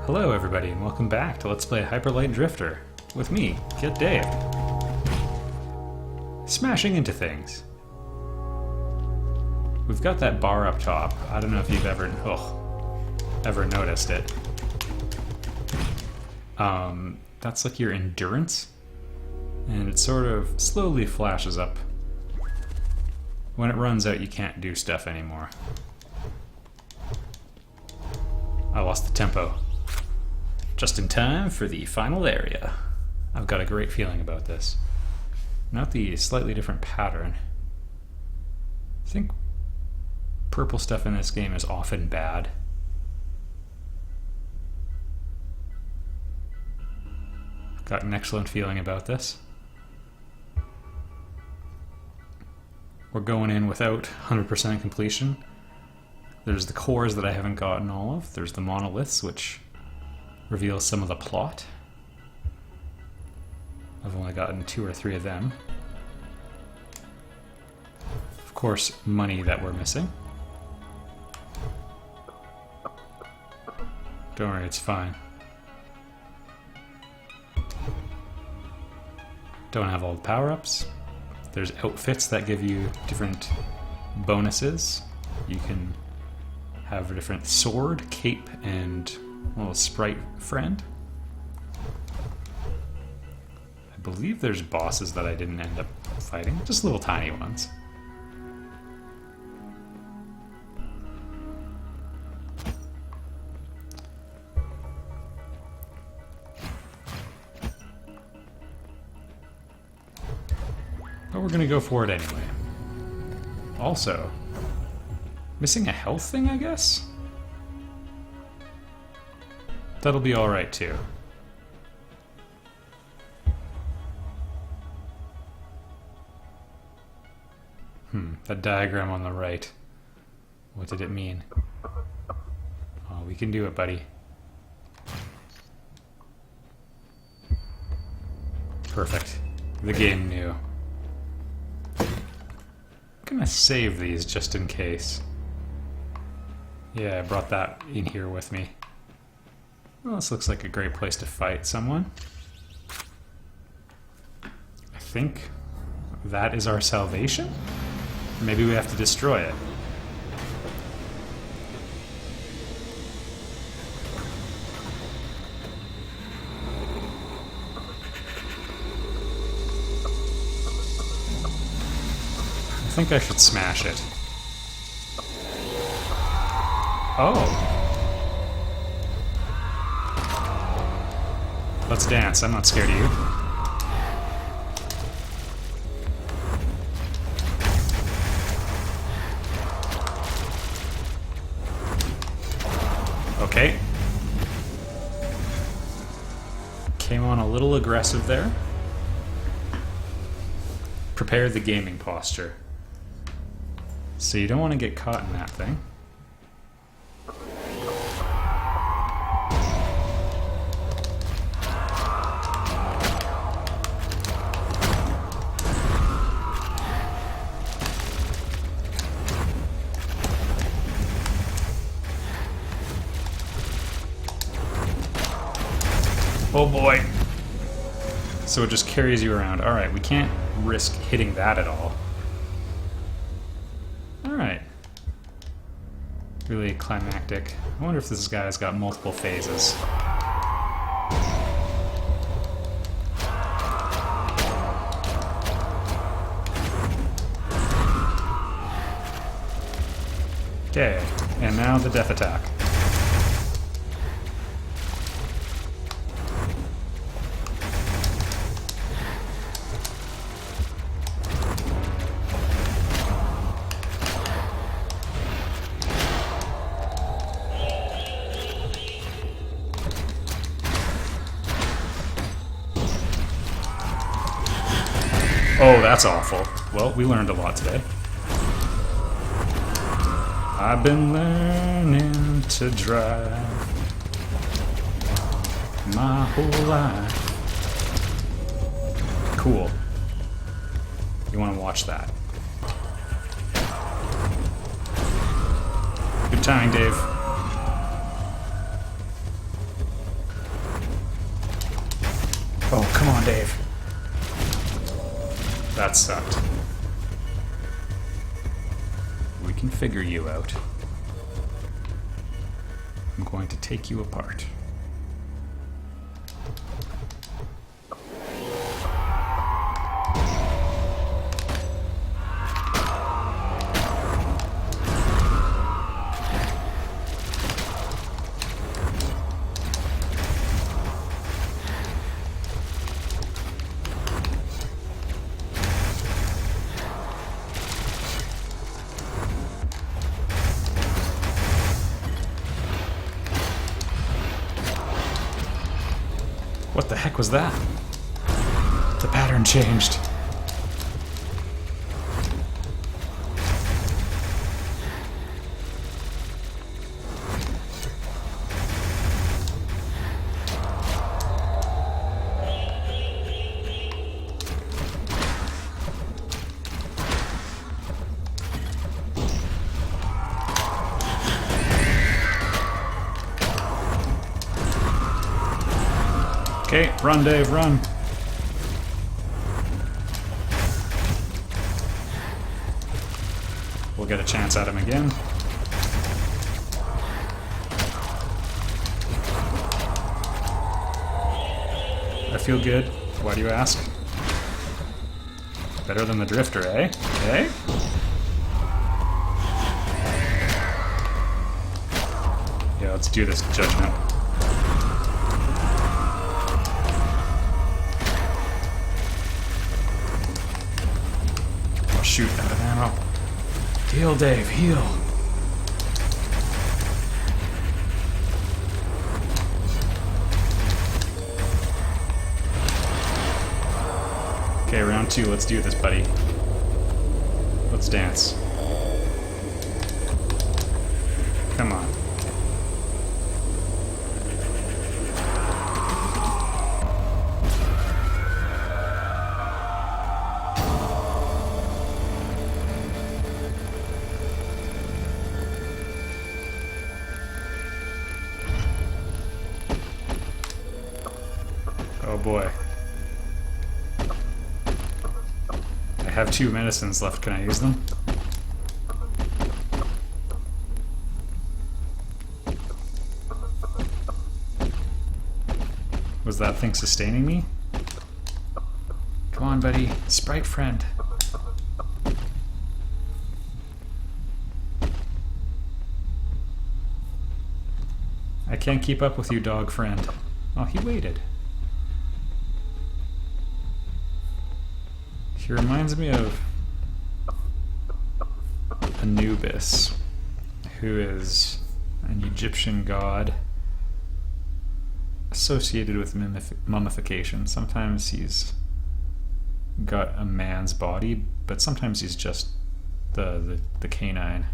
Hello everybody and welcome back to Let's Play Hyperlight Drifter with me, Kid Dave. Smashing into things. We've got that bar up top. I don't know if you've ever noticed it. That's like your endurance, and it sort of slowly flashes up. When it runs out, you can't do stuff anymore. I lost the tempo. Just in time for the final area. I've got a great feeling about this. Not the slightly different pattern. I think purple stuff in this game is often bad. I've got an excellent feeling about this. We're going in without 100% completion. There's the cores that I haven't gotten all of. There's the monoliths, which reveals some of the plot. I've only gotten 2 or 3 of them. Of course, money that we're missing. Don't worry, it's fine. Don't have all the power-ups. There's outfits that give you different bonuses. You can have a different sword, cape, and a little sprite friend. I believe there's bosses that I didn't end up fighting, just little tiny ones. But we're gonna go for it anyway. Also, missing a health thing, I guess? That'll be alright too. That diagram on the right. What did it mean? Oh, we can do it, buddy. Perfect. The game knew. I'm gonna save these just in case. Yeah, I brought that in here with me. Well, this looks like a great place to fight someone. I think that is our salvation? Maybe we have to destroy it. I think I should smash it. Oh. Let's dance. I'm not scared of you. Okay. Came on a little aggressive there. Prepare the gaming posture. So you don't want to get caught in that thing. Oh boy. So it just carries you around. Alright, we can't risk hitting that at all. Alright. Really climactic. I wonder if this guy's got multiple phases. Okay, and now the death attack. Oh, that's awful. Well, we learned a lot today. I've been learning to drive my whole life. Cool. You want to watch that. Good timing, Dave. Oh, come on, Dave. That sucked. We can figure you out. I'm going to take you apart. What the heck was that? The pattern changed. Okay, run, Dave, run. We'll get a chance at him again. I feel good. Why do you ask? Better than the drifter, eh? Eh? Yeah, let's do this, Judgment. Shoot, out of ammo. Heal, Dave, heal. Okay, round 2, let's do this, buddy. Let's dance. Come on. Oh boy. I have 2 medicines left. Can I use them? Was that thing sustaining me? Come on, buddy. Sprite friend. I can't keep up with you, dog friend. Oh, he waited. He reminds me of Anubis, who is an Egyptian god associated with mummification. Sometimes he's got a man's body, but sometimes he's just the canine.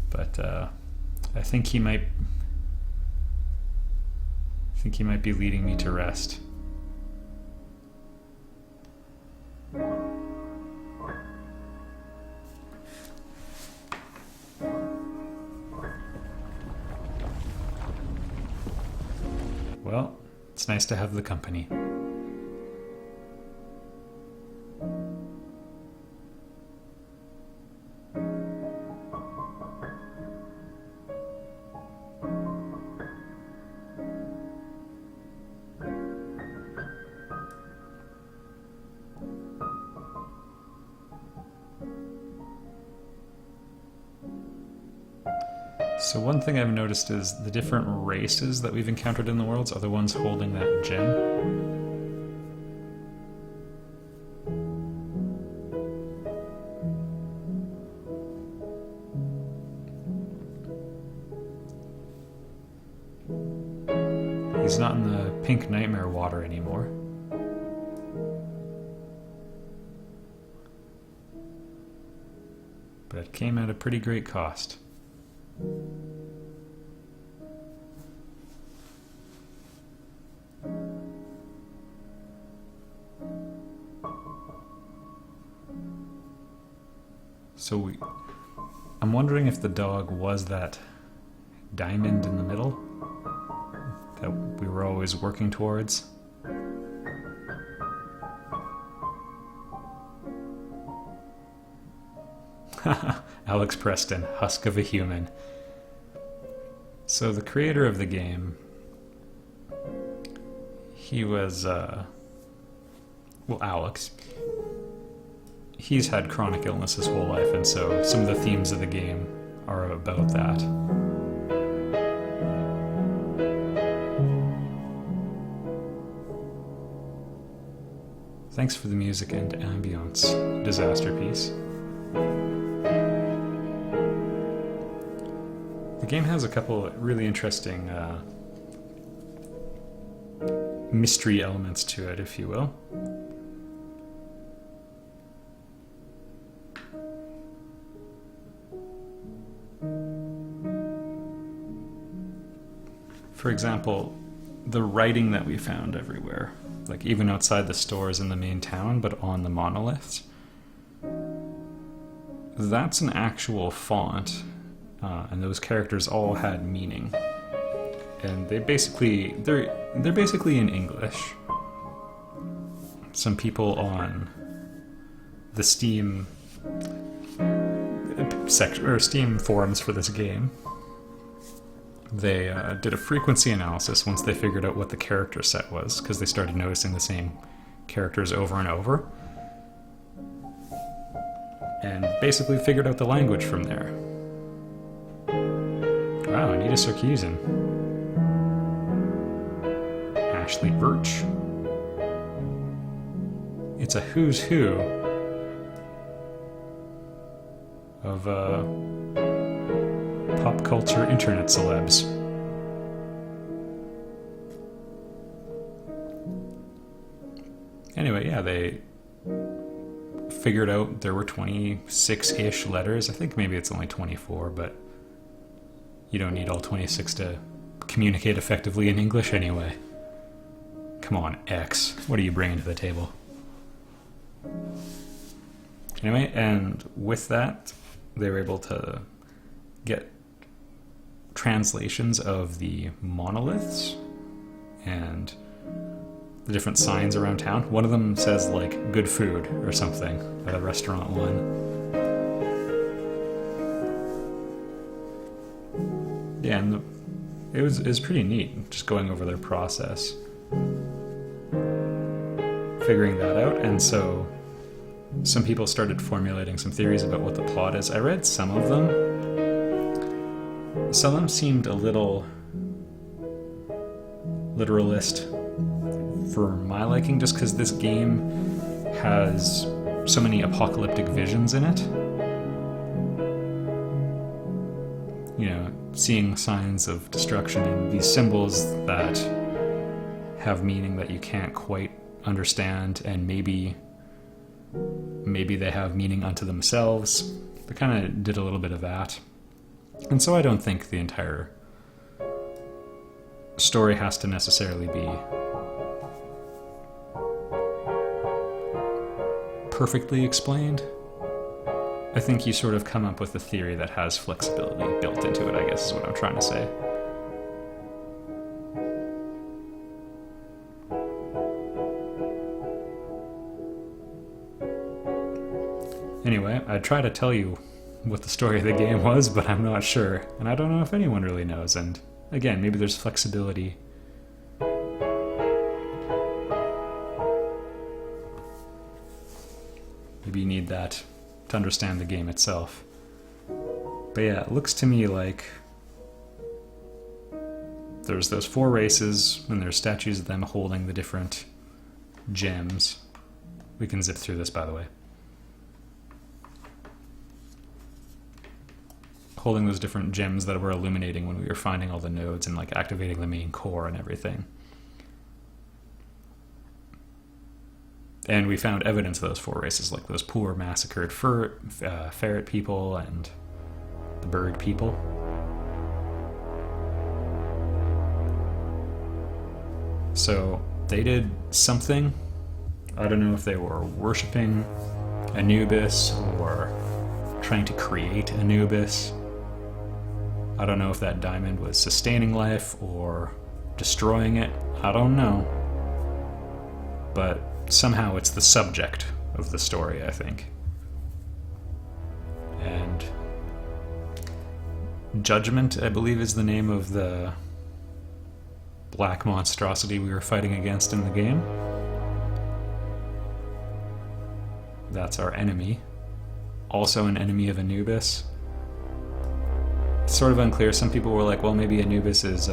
But I think he might be leading me to rest. Well, it's nice to have the company. So one thing I've noticed is the different races that we've encountered in the worlds are the ones holding that gem. He's not in the pink nightmare water anymore. But it came at a pretty great cost. So I'm wondering if the dog was that diamond in the middle. that we were always working towards. Alex Preston, husk of a human. So the creator of the game, he was, Alex, he's had chronic illness his whole life, and so some of the themes of the game are about that. Thanks for the music and ambience, Disaster Piece. The game has a couple really interesting mystery elements to it, if you will. For example, the writing that we found everywhere, like even outside the stores in the main town, but on the monoliths, that's an actual font, and those characters all had meaning. And they're basically in English. Some people on the Steam Steam forums for this game, they did a frequency analysis once they figured out what the character set was, because they started noticing the same characters over and over, and basically figured out the language from there. Wow, Anita Sarkeesian. Ashley Birch. It's a who's who of pop culture internet celebs. Anyway, yeah, they figured out there were 26-ish letters. I think maybe it's only 24, but you don't need all 26 to communicate effectively in English anyway. Come on, X. What are you bringing to the table? Anyway, and with that, they were able to get translations of the monoliths and the different signs around town. One of them says, like, good food or something at a restaurant one. Yeah, and it was pretty neat, just going over their process, figuring that out. And so some people started formulating some theories about what the plot is. I read some of them. Some of them seemed a little literalist for my liking, just because this game has so many apocalyptic visions in it. You know, seeing signs of destruction and these symbols that have meaning that you can't quite understand, and maybe they have meaning unto themselves. They kind of did a little bit of that. And so I don't think the entire story has to necessarily be perfectly explained. I think you sort of come up with a theory that has flexibility built into it, I guess is what I'm trying to say. Anyway, I try to tell you what the story of the game was, but I'm not sure, and I don't know if anyone really knows, and again, maybe there's flexibility. Maybe you need that to understand the game itself. But yeah, it looks to me like there's those 4 races, and there's statues of them holding the different gems. We can zip through this, by the way. Holding those different gems that were illuminating when we were finding all the nodes and like activating the main core and everything. And we found evidence of those 4 races, like those poor massacred ferret people and the bird people. So they did something. I don't know if they were worshipping Anubis or trying to create Anubis. I don't know if that diamond was sustaining life or destroying it, I don't know. But somehow it's the subject of the story, I think. And Judgement, I believe, is the name of the black monstrosity we were fighting against in the game. That's our enemy. Also an enemy of Anubis. It's sort of unclear. Some people were like, well, maybe Anubis is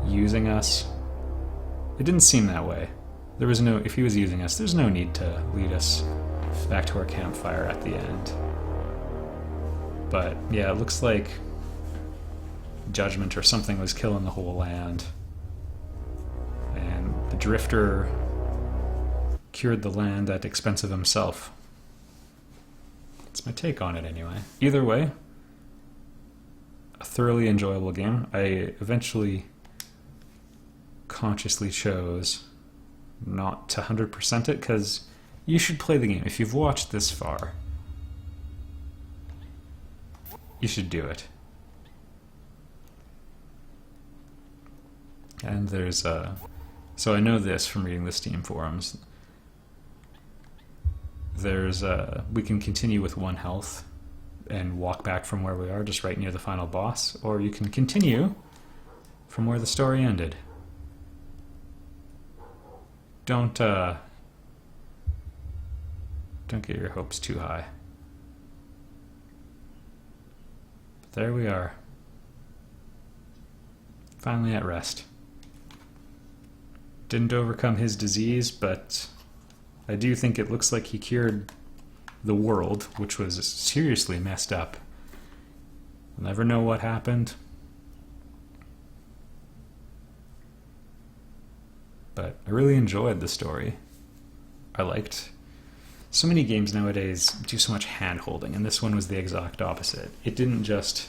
using us. It didn't seem that way. There was no, if he was using us, there's no need to lead us back to our campfire at the end. But yeah, it looks like Judgement or something was killing the whole land. And the Drifter cured the land at expense of himself. That's my take on it anyway. Either way, a thoroughly enjoyable game. I eventually consciously chose not to 100% it, because you should play the game. If you've watched this far, you should do it. And there's so I know this from reading the Steam forums. There's we can continue with 1 health and walk back from where we are, just right near the final boss, or you can continue from where the story ended. Don't get your hopes too high. But there we are. Finally at rest. Didn't overcome his disease, but I do think it looks like he cured the world, which was seriously messed up. We'll never know what happened. But I really enjoyed the story. I liked... So many games nowadays do so much hand-holding, and this one was the exact opposite. It didn't just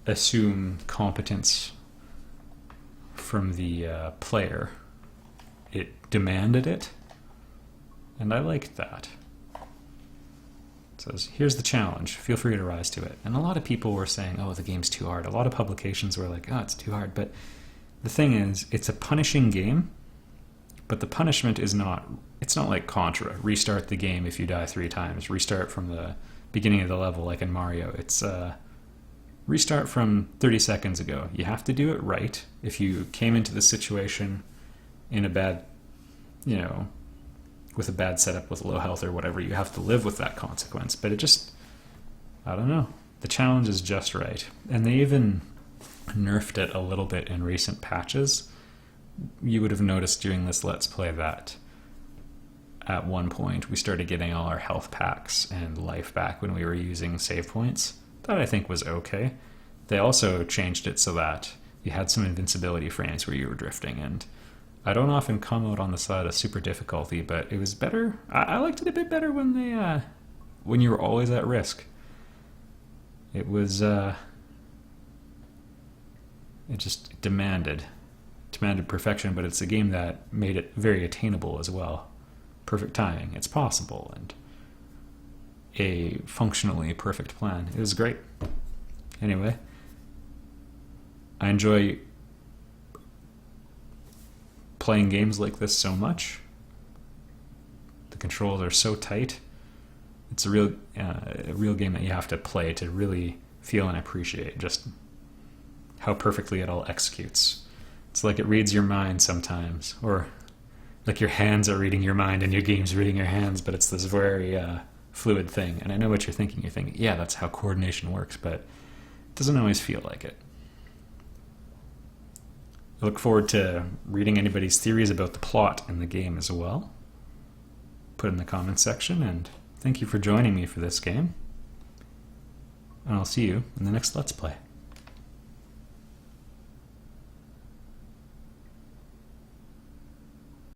assume competence from the player. It demanded it, and I liked that. It says, here's the challenge, feel free to rise to it. And a lot of people were saying, oh, the game's too hard. A lot of publications were like, oh, it's too hard. But the thing is, it's a punishing game, but the punishment is not, it's not like Contra. Restart the game if you die 3 times. Restart from the beginning of the level like in Mario. It's restart from 30 seconds ago. You have to do it right. If you came into the situation in a bad, with a bad setup with low health or whatever, you have to live with that consequence. But it just, I don't know. The challenge is just right. And they even nerfed it a little bit in recent patches. You would have noticed during this Let's Play that at one point we started getting all our health packs and life back when we were using save points. That I think was okay. They also changed it so that you had some invincibility frames where you were drifting, and I don't often come out on the side of super difficulty, but it was better. I liked it a bit better when they when you were always at risk. It was it just demanded perfection, but it's a game that made it very attainable as well. Perfect timing, it's possible, and a functionally perfect plan. It was great. Anyway, I enjoy playing games like this so much. The controls are so tight. It's a real game that you have to play to really feel and appreciate just how perfectly it all executes. It's like it reads your mind sometimes, or like your hands are reading your mind and your game's reading your hands, but it's this very fluid thing. And I know what you're thinking. You're thinking, yeah, that's how coordination works, but it doesn't always feel like it. I look forward to reading anybody's theories about the plot in the game as well. Put it in the comments section, and thank you for joining me for this game. And I'll see you in the next Let's Play.